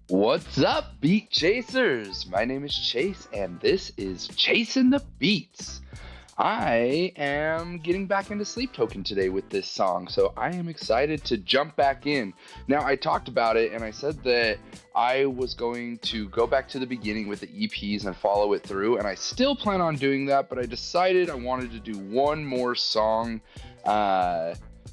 What's up, beat chasers? My name is Chase, and this is Chasing the Beats. I am getting back into Sleep Token today with this song, so I am excited to jump back in. Now, I talked about it, and I said that I was going to go back to the beginning with the EPs and follow it through, and I still plan on doing that, but I decided I wanted to do one more song.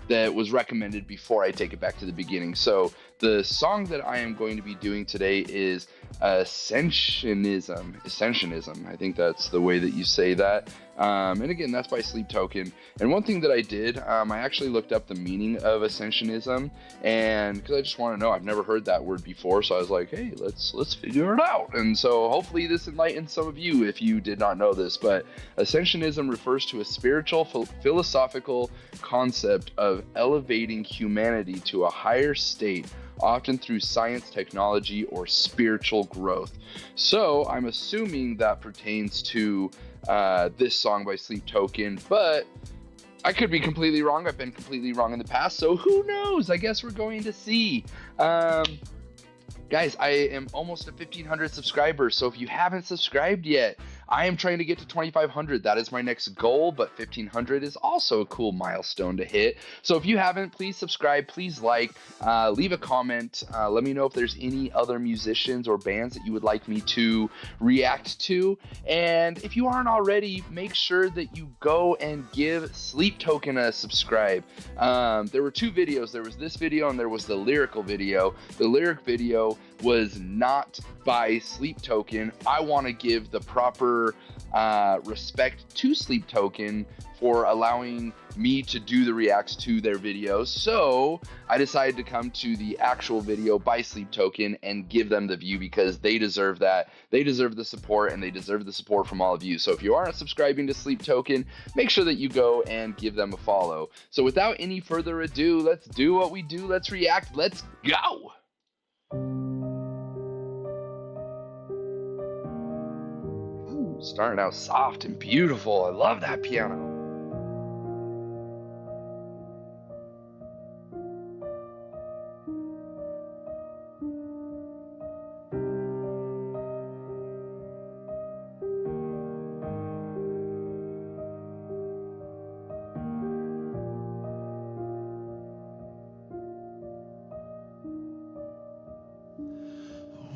That was recommended before I take it back to the beginning. So the song that I am going to be doing today is Ascensionism. Ascensionism. I think that's the way that you say that. And again, that's by Sleep Token. And one thing that I did, I actually looked up the meaning of Ascensionism, and because I just want to know, I've never heard that word before, so I was like, hey, let's figure it out. And so hopefully this enlightens some of you if you did not know this. But Ascensionism refers to a spiritual, philosophical concept of elevating humanity to a higher state, often through science, technology, or spiritual growth. So I'm assuming that pertains to this song by Sleep Token, but I could be completely wrong. I've been completely wrong in the past, so who knows? I guess we're going to see. Guys, I am almost at 1,500 subscribers, so if you haven't subscribed yet, I am trying to get to 2,500. That is my next goal, but 1,500 is also a cool milestone to hit. So if you haven't, please subscribe, please like, leave a comment. Let me know if there's any other musicians or bands that you would like me to react to. And if you aren't already, make sure that you go and give Sleep Token a subscribe. There were two videos. There was this video and there was the lyrical video. The lyric video was not by Sleep Token. I want to give the proper respect to Sleep Token for allowing me to do the reacts to their videos. So I decided to come to the actual video by Sleep Token and give them the view because they deserve that. They deserve the support, and they deserve the support from all of you. So if you aren't subscribing to Sleep Token, make sure that you go and give them a follow. So without any further ado, let's do what we do. Let's react. Let's go. Starting out soft and beautiful. I love that piano.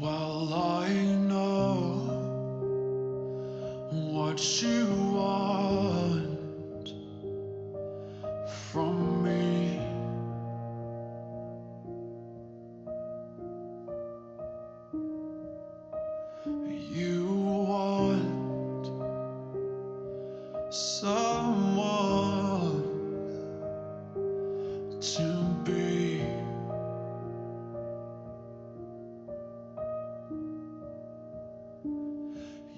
Well, I know what you want from me. You want someone to be.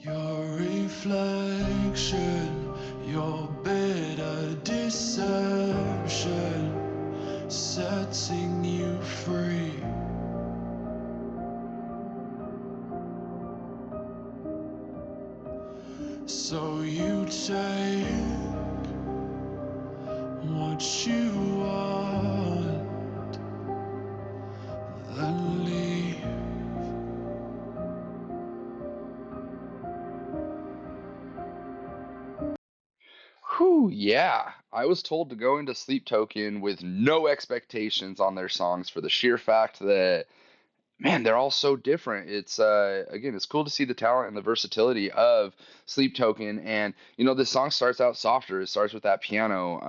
Your reflection, your bitter deception, setting you free. So you take what you want, then leave. Whew, yeah. I was told to go into Sleep Token with no expectations on their songs for the sheer fact that, man, they're all so different. It's again, it's cool to see the talent and the versatility of Sleep Token. And this song starts out softer. It starts with that piano.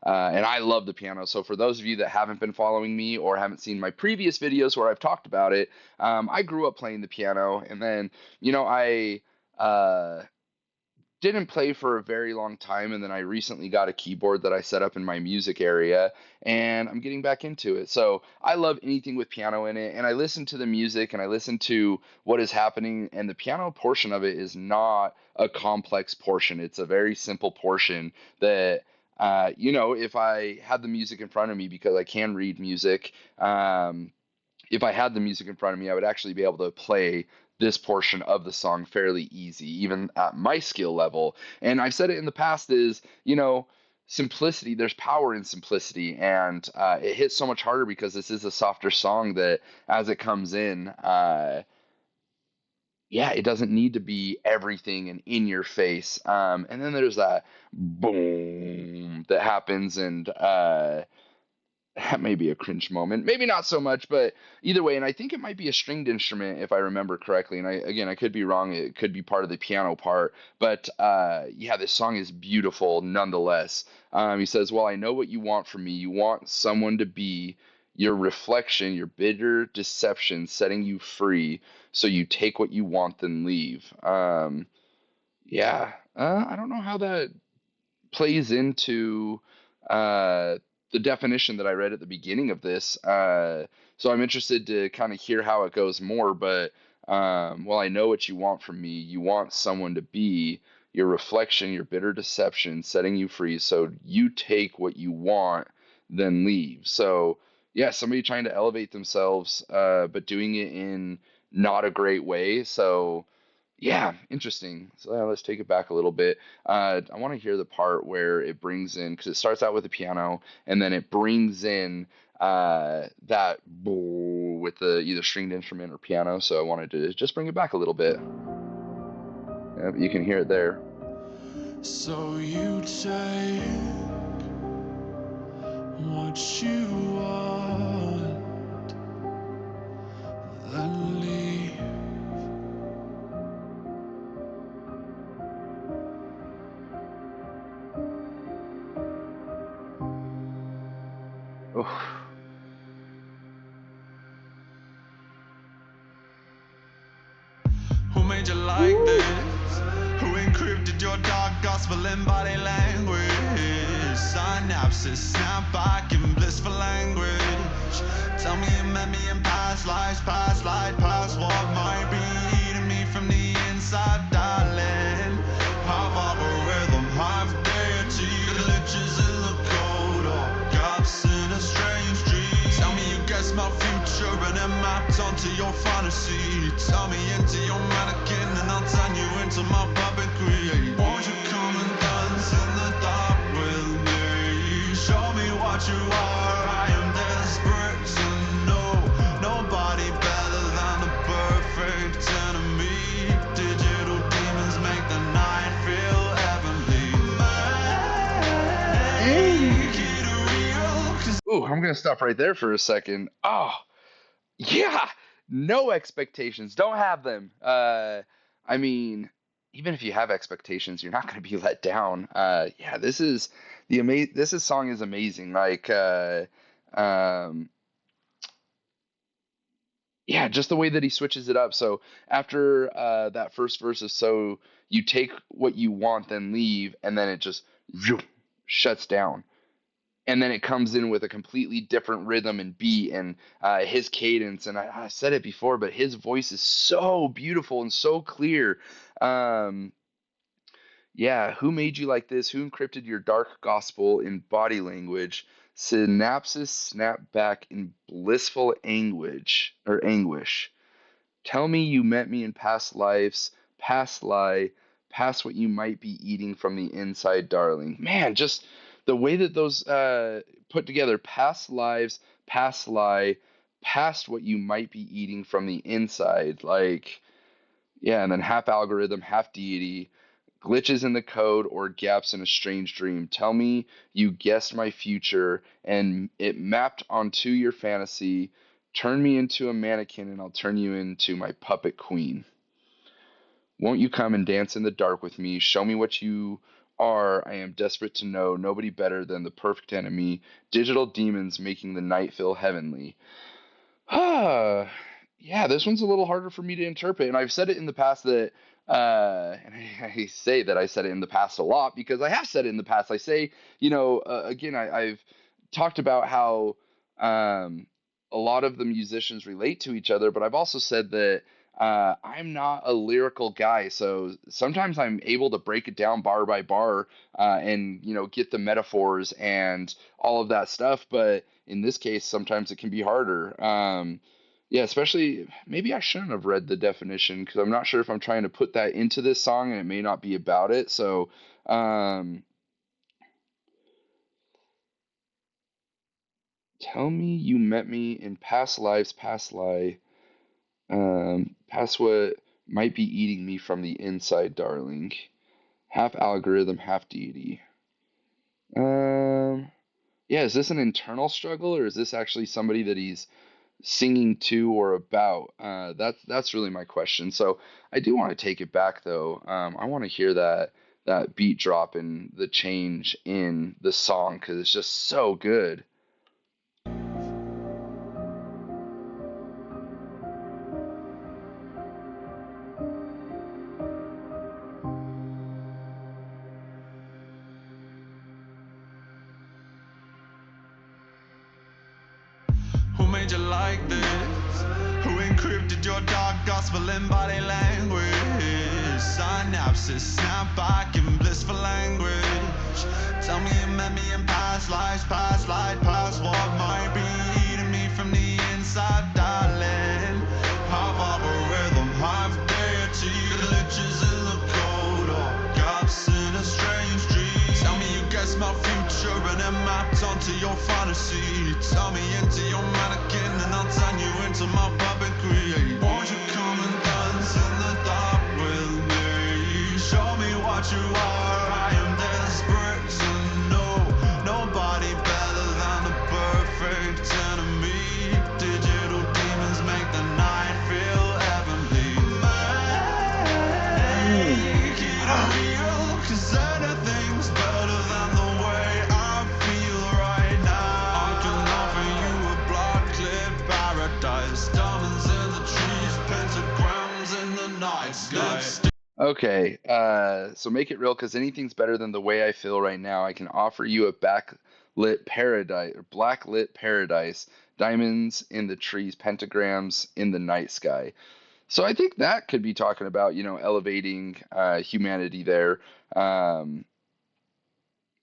And I love the piano. So for those of you that haven't been following me or haven't seen my previous videos where I've talked about it, I grew up playing the piano, and then I didn't play for a very long time, and then I recently got a keyboard that I set up in my music area, and I'm getting back into it. So I love anything with piano in it, and I listen to the music and I listen to what is happening, and the piano portion of it is not a complex portion. It's a very simple portion that if I had the music in front of me, because I can read music, if I had the music in front of me, I would actually be able to play this portion of the song fairly easy, even at my skill level. And I've said it in the past is, simplicity. There's power in simplicity, and it hits so much harder because this is a softer song that as it comes in, yeah, it doesn't need to be everything and in your face. And then there's that boom that happens, and that may be a cringe moment, maybe not so much, but either way. And I think it might be a stringed instrument if I remember correctly. And I could be wrong. It could be part of the piano part, but yeah, this song is beautiful nonetheless. He says, "Well, I know what you want from me. You want someone to be your reflection, your bitter deception, setting you free. So you take what you want, then leave." Yeah, I don't know how that plays into uh, the definition that I read at the beginning of this. So I'm interested to kind of hear how it goes more. But well, I know what you want from me. You want someone to be your reflection, your bitter deception, setting you free. So you take what you want, then leave. So yeah, somebody trying to elevate themselves, but doing it in not a great way. So yeah, interesting. So let's take it back a little bit. I want to hear the part where it brings in, because it starts out with the piano and then it brings in that with the either stringed instrument or piano. So I wanted to just bring it back a little bit. Yep, you can hear it there. So you take what you want, then leave. Oof. Who made you like this? Who encrypted your dark gospel in body language? Synapses snap back in blissful language. Tell me you met me in past lives, past light, past what might be eating me from the inside, darling. Half algorithm, half deity, glitches in the code, or gaps in a strange dream. Tell me you guessed my future and it mapped onto your fantasy. Tell me into your mannequin and I'll turn you into my puppet create. Won't you come and dance in the dark with me? Show me what you are. I am desperate to know. Nobody better than the perfect enemy. Digital demons make the night feel heavenly. Make it real, 'cause Ooh, I'm gonna stop right there for a second. Oh, yeah, no expectations. Don't have them. I mean, even if you have expectations, you're not going to be let down. Yeah, this is this song is amazing. Like, um, yeah, just the way that he switches it up. So after that first verse of "So you take what you want, then leave," and then it just shuts down, and then it comes in with a completely different rhythm and beat and his cadence. And I said it before, but his voice is so beautiful and so clear. Um, yeah, who made you like this? Who encrypted your dark gospel in body language? Synapses snap back in blissful anguish. Tell me you met me in past lives, past lie, past what you might be eating from the inside, darling. Man, just the way that those put together, past lives, past lie, past what you might be eating from the inside. Like, yeah, and then half algorithm, half deity, glitches in the code or gaps in a strange dream. Tell me you guessed my future and it mapped onto your fantasy. Turn me into a mannequin and I'll turn you into my puppet queen. Won't you come and dance in the dark with me? Show me what you are. I am desperate to know. Nobody better than the perfect enemy. Digital demons making the night feel heavenly. Ah, yeah, this one's a little harder for me to interpret, and I've said it in the past that, and I say that I said it in the past a lot because I have said it in the past. I say, again, I've talked about how a lot of the musicians relate to each other, but I've also said that I'm not a lyrical guy, so sometimes I'm able to break it down bar by bar, and get the metaphors and all of that stuff. But in this case, sometimes it can be harder. Yeah, especially maybe I shouldn't have read the definition because I'm not sure if I'm trying to put that into this song and it may not be about it. So, um, Tell me you met me in past lives, past lie, past what might be eating me from the inside, darling. Half algorithm, half deity. Um, yeah, is this an internal struggle or is this actually somebody that he's singing to or about? That's really my question. So I do want to take it back though. I want to hear that beat drop and the change in the song because it's just so good. Who made you like this? Who encrypted your dark gospel in body language? Synapses snap back in blissful language. Tell me you met me in past lives, past life, past what might be eating me from the inside, darling. Half algorithm, half deity, glitches in the code, or gaps in a strange dream. Tell me you guessed my future and it mapped onto your fantasy. Tell me into your mannequin and I'll turn you into my puppet create. Won't you come and dance in the dark with me? Show me what you are, I am desperate to know. Nobody better than a perfect enemy. Digital demons make the night feel heavenly. Make it real, 'cause anything's better than the way I feel right now. I can offer you a blood-lit paradise. Diamonds in the trees, pentagrams in the night sky. Okay, so make it real because anything's better than the way I feel right now. I can offer you a backlit paradise, or blacklit paradise, diamonds in the trees, pentagrams in the night sky. So I think that could be talking about, elevating humanity there. Um,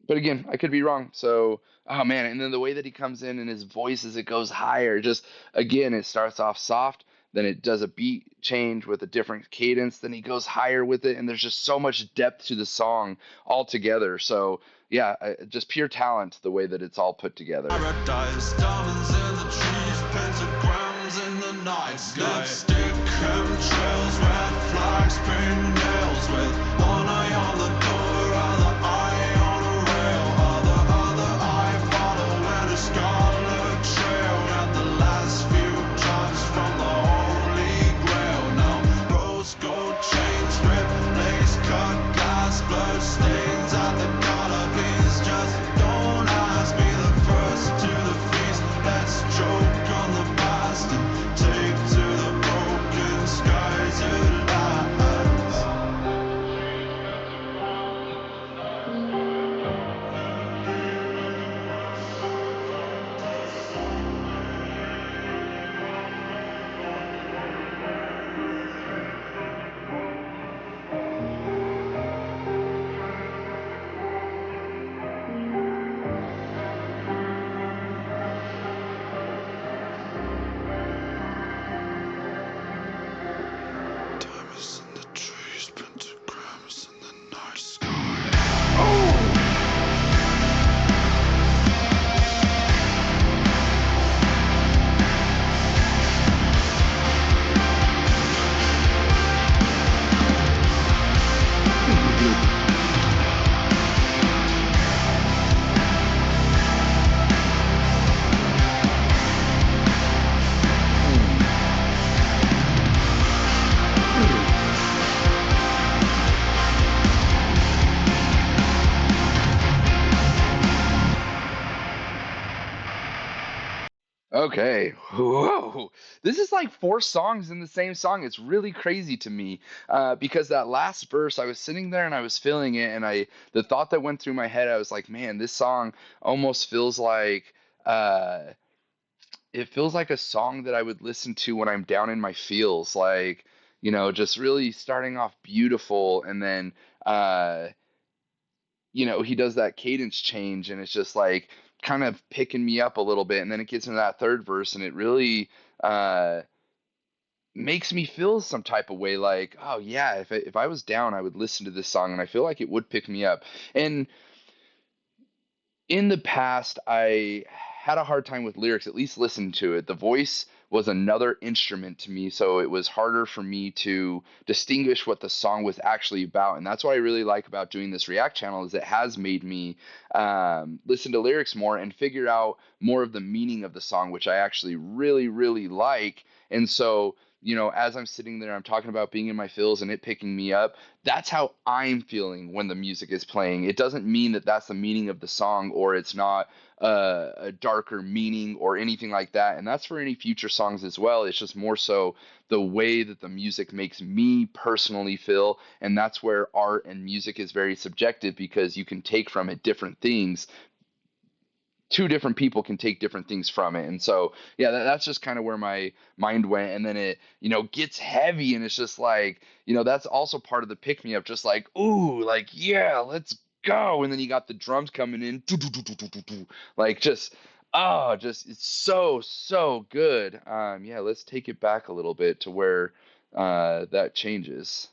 but again, I could be wrong. So, oh man, and then the way that he comes in and his voice as it goes higher, just again, it starts off soft, then it does a beat change with a different cadence, then he goes higher with it, and there's just so much depth to the song altogether. So, yeah, just pure talent the way that it's all put together. Paradise, diamonds in the trees, pentagrams in the night sky. Lipstick, chemtrails, red flags, pink nails with one eye on the door, other eye on a rail, other eye following a scarlet trail. Got the last few drops from the holy grail. Now rose gold chains, rib lace, cut glass, blood stains at the collar piece. Just don't ask me the first to the feast. Let's choke on the past and take to the broken skies at last. Diamonds in the trees, pentagrams in the night sky. Oh! Okay. Whoa. This is like four songs in the same song. It's really crazy to me because that last verse, I was sitting there and I was feeling it, and the thought that went through my head, I was like, man, this song almost feels like uh, it feels like a song that I would listen to when I'm down in my feels, like just really starting off beautiful, and then he does that cadence change and it's just like kind of picking me up a little bit. And then it gets into that third verse and it really uh, makes me feel some type of way like, oh, yeah, if I was down, I would listen to this song and I feel like it would pick me up. And in the past, I had a hard time with lyrics, at least listen to it. The voice was another instrument to me, so it was harder for me to distinguish what the song was actually about. And that's what I really like about doing this React channel is it has made me listen to lyrics more and figure out more of the meaning of the song, which I actually really, really like. And so, as I'm sitting there, I'm talking about being in my feels and it picking me up. That's how I'm feeling when the music is playing. It doesn't mean that that's the meaning of the song or it's not a darker meaning or anything like that. And that's for any future songs as well. It's just more so the way that the music makes me personally feel. And that's where art and music is very subjective because you can take from it different things. Two different people can take different things from it. And so, yeah, that's just kind of where my mind went. And then it, gets heavy and it's just like, that's also part of the pick me up, just like, ooh, like, yeah, let's go. And then you got the drums coming in, like just, oh, just, it's so, so good. Yeah, let's take it back a little bit to where that changes.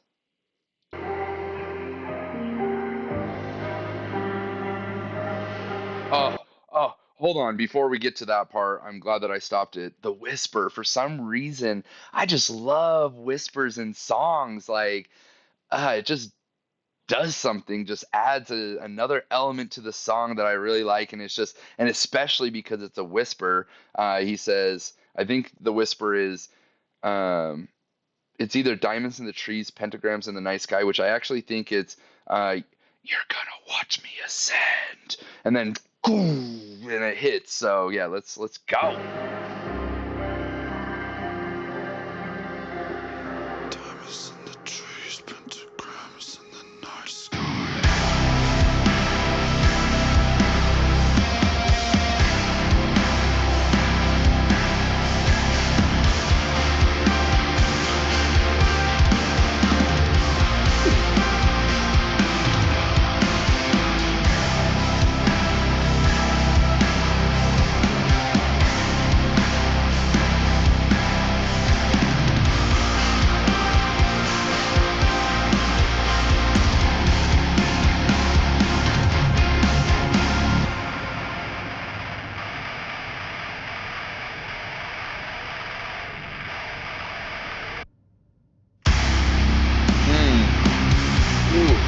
Oh, oh, hold on. Before we get to that part, I'm glad that I stopped it. The whisper, for some reason, I just love whispers in songs. Like, it just does something, just adds another element to the song that I really like. And it's just, and especially because it's a whisper, he says, I think the whisper is, um, it's either diamonds in the trees, pentagrams in the night sky, which I actually think it's you're gonna watch me ascend, and then boom, and it hits. So yeah, let's go. Diamonds in the trees, pentagrams in the night sky. Ooh.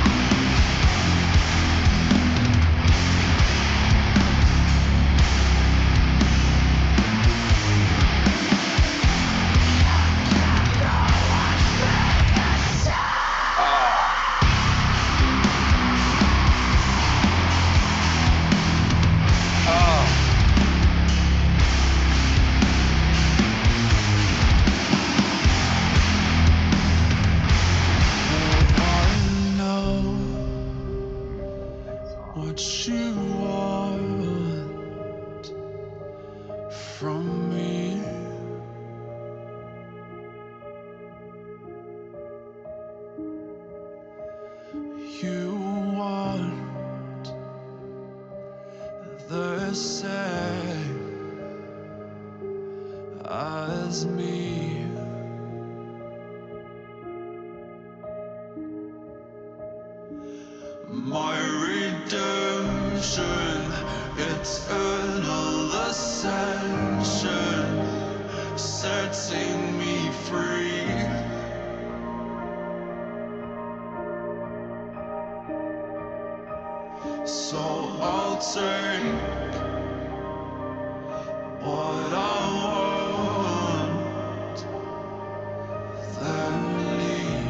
Ah. Ah. I know what you want from me. You want the same as me. My redemption, eternal ascension, setting me free. So I'll take what I want, then leave.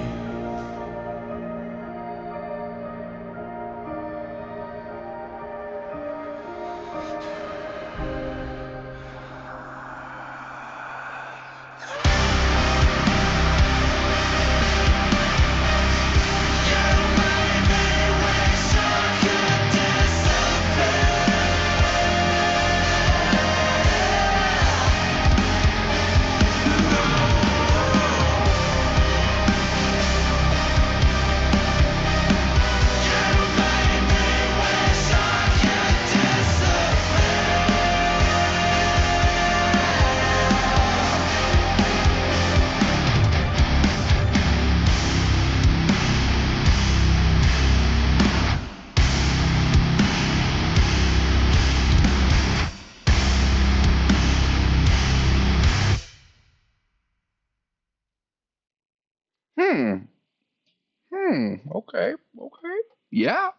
Hmm. Okay. Okay. Yeah.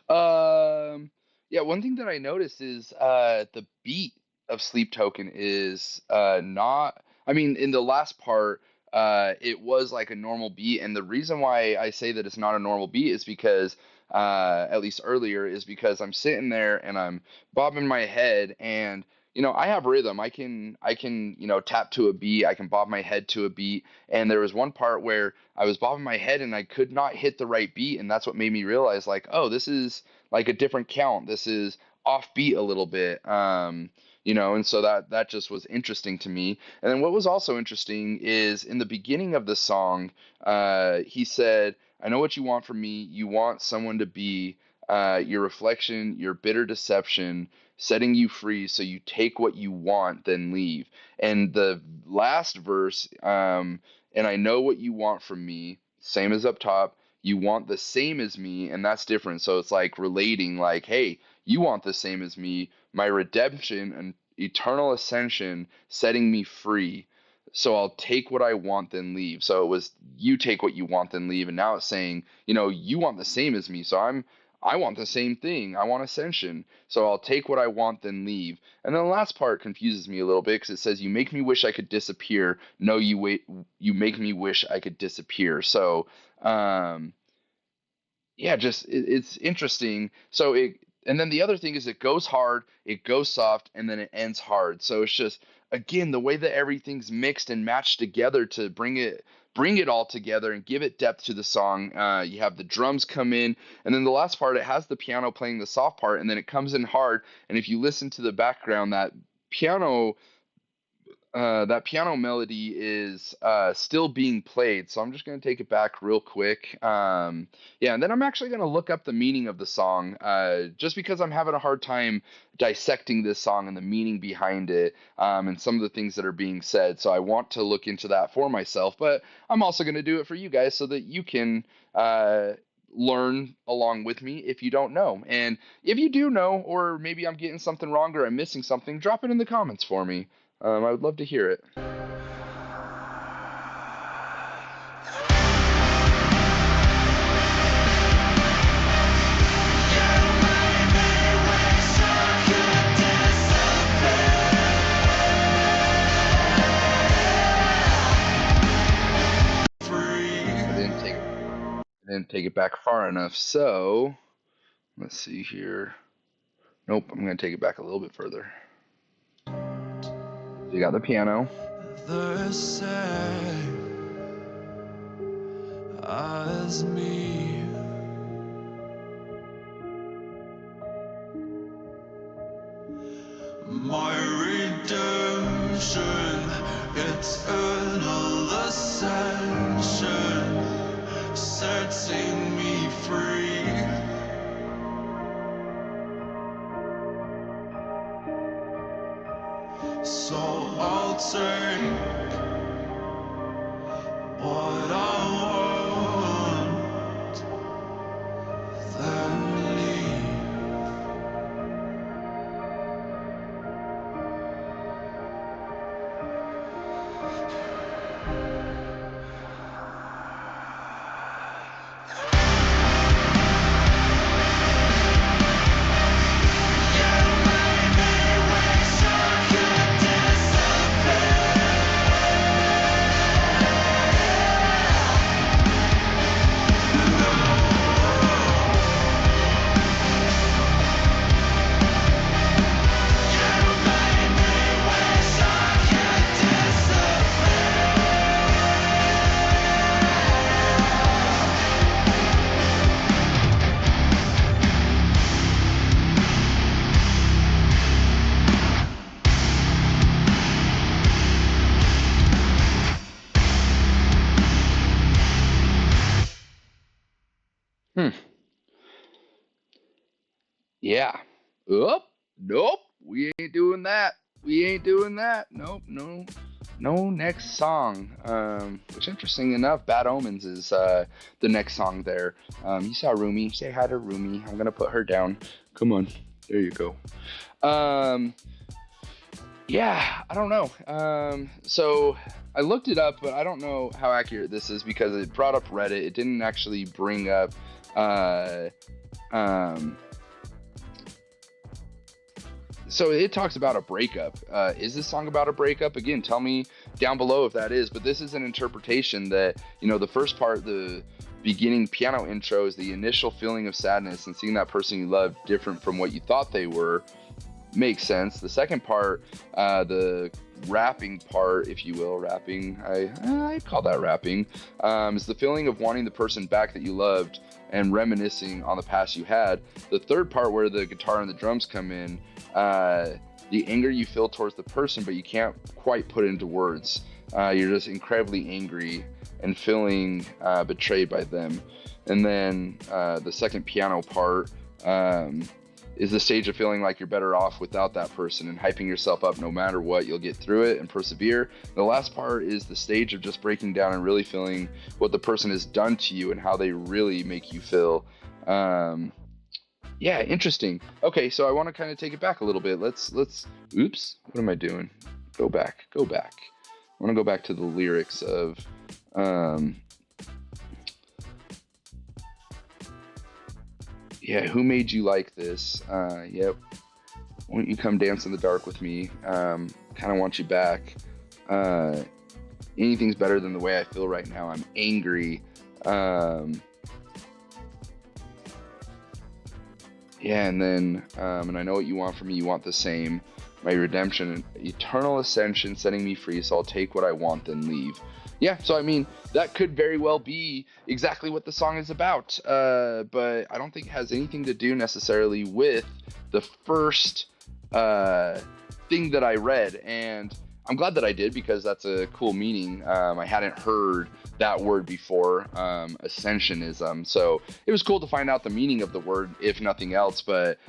Um, yeah, one thing that I noticed is the beat of Sleep Token is not, I mean, in the last part, it was like a normal beat, and the reason why I say that it's not a normal beat is because at least earlier is because I'm sitting there and I'm bobbing my head, and I have rhythm. I can tap to a beat, I can bob my head to a beat, and there was one part where I was bobbing my head and I could not hit the right beat, and that's what made me realize, like, oh, this is like a different count. This is offbeat a little bit. And so that just was interesting to me. And then what was also interesting is in the beginning of the song, he said, "I know what you want from me. You want someone to be your reflection, your bitter deception, setting you free. So you take what you want, then leave." And the last verse, and I know what you want from me, same as up top. You want the same as me, and that's different. So it's like relating, like, hey, you want the same as me, my redemption and eternal ascension, setting me free. So I'll take what I want, then leave. So it was you take what you want, then leave, and now it's saying, you want the same as me. So I want the same thing. I want ascension. So I'll take what I want, then leave. And then the last part confuses me a little bit because it says, "You make me wish I could disappear. No, you wait. You make me wish I could disappear." So, um, yeah, just it's interesting. So and then the other thing is it goes hard, it goes soft, and then it ends hard. So it's just again the way that everything's mixed and matched together to bring it all together and give it depth to the song. You have the drums come in, and then the last part it has the piano playing the soft part, and then it comes in hard. And if you listen to the background, piano that piano melody is still being played. So I'm just going to take it back real quick. Yeah, and then I'm actually going to look up the meaning of the song just because I'm having a hard time dissecting this song and the meaning behind it and some of the things that are being said. So I want to look into that for myself, but I'm also going to do it for you guys so that you can learn along with me if you don't know. And if you do know, or maybe I'm getting something wrong or I'm missing something, drop it in the comments for me. I would love to hear it. I didn't take it back far enough, so let's see here. Nope, I'm going to take it back a little bit further. So you got the piano. The same as me. My redemption, eternal ascension, setting me free. So I'll take what I want, then leave. Hmm. Yeah. Oh, nope. We ain't doing that. We ain't doing that. Nope. No. No next song. Which interesting enough, Bad Omens is the next song there. You saw Rumi. Say hi to Rumi. I'm gonna put her down. Come on. There you go. Um, Yeah, I don't know. So I looked it up, but I don't know how accurate this is because it brought up Reddit. It didn't actually bring up uh, um, so it talks about a breakup. Is this song about a breakup? Again, tell me down below if that is. But this is an interpretation that, the first part, the beginning piano intro, is the initial feeling of sadness and seeing that person you love different from what you thought they were. Makes sense. The second part, the rapping part, if you will, rapping, I call that rapping, is the feeling of wanting the person back that you loved and reminiscing on the past you had. The third part, where the guitar and the drums come in, the anger you feel towards the person, but you can't quite put it into words. You're just incredibly angry and feeling betrayed by them. And then the second piano part, is the stage of feeling like you're better off without that person and hyping yourself up no matter what, you'll get through it and persevere. The last part is the stage of just breaking down and really feeling what the person has done to you and how they really make you feel. Yeah, interesting. Okay, so I want to kind of take it back a little bit. Let's oops, what am I doing? Go back. I want to go back to the lyrics of yeah, who made you like this? Yep. Won't you come dance in the dark with me? Kind of want you back. Anything's better than the way I feel right now. I'm angry. Yeah, and then, and I know what you want from me. You want the same. My redemption, eternal ascension, setting me free. So I'll take what I want, then leave. Yeah, so I mean, that could very well be exactly what the song is about. But I don't think it has anything to do necessarily with the first thing that I read. And I'm glad that I did, because that's a cool meaning. I hadn't heard that word before, Ascensionism. So it was cool to find out the meaning of the word, if nothing else. But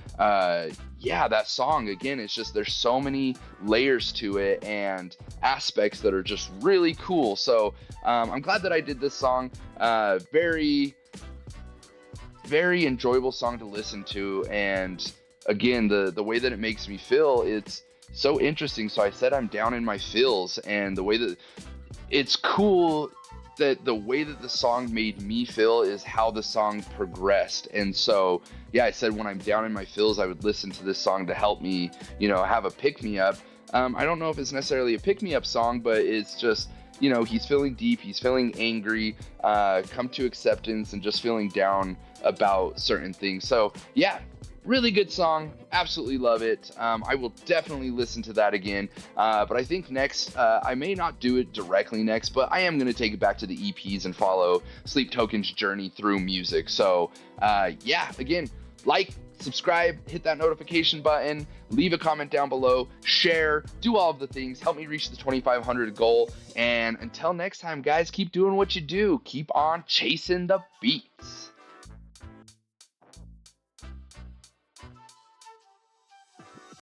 yeah, that song, again, it's just, there's so many layers to it and aspects that are just really cool. So I'm glad that I did this song. Very, very enjoyable song to listen to. And again, the way that it makes me feel, it's so interesting. So I said I'm down in my feels, and the way that it's cool that the way that the song made me feel is how the song progressed. And so, yeah, I said when I'm down in my feels, I would listen to this song to help me, have a pick-me-up. I don't know if it's necessarily a pick-me-up song, but it's just, he's feeling deep, he's feeling angry, come to acceptance, and just feeling down about certain things. So, yeah, really good song. Absolutely love it. I will definitely listen to that again. But I think next, I may not do it directly next, but I am going to take it back to the EPs and follow Sleep Token's journey through music. So, yeah, again, like, subscribe, hit that notification button, leave a comment down below, share, do all of the things. Help me reach the 2,500 goal. And until next time, guys, keep doing what you do. Keep on chasing the beats.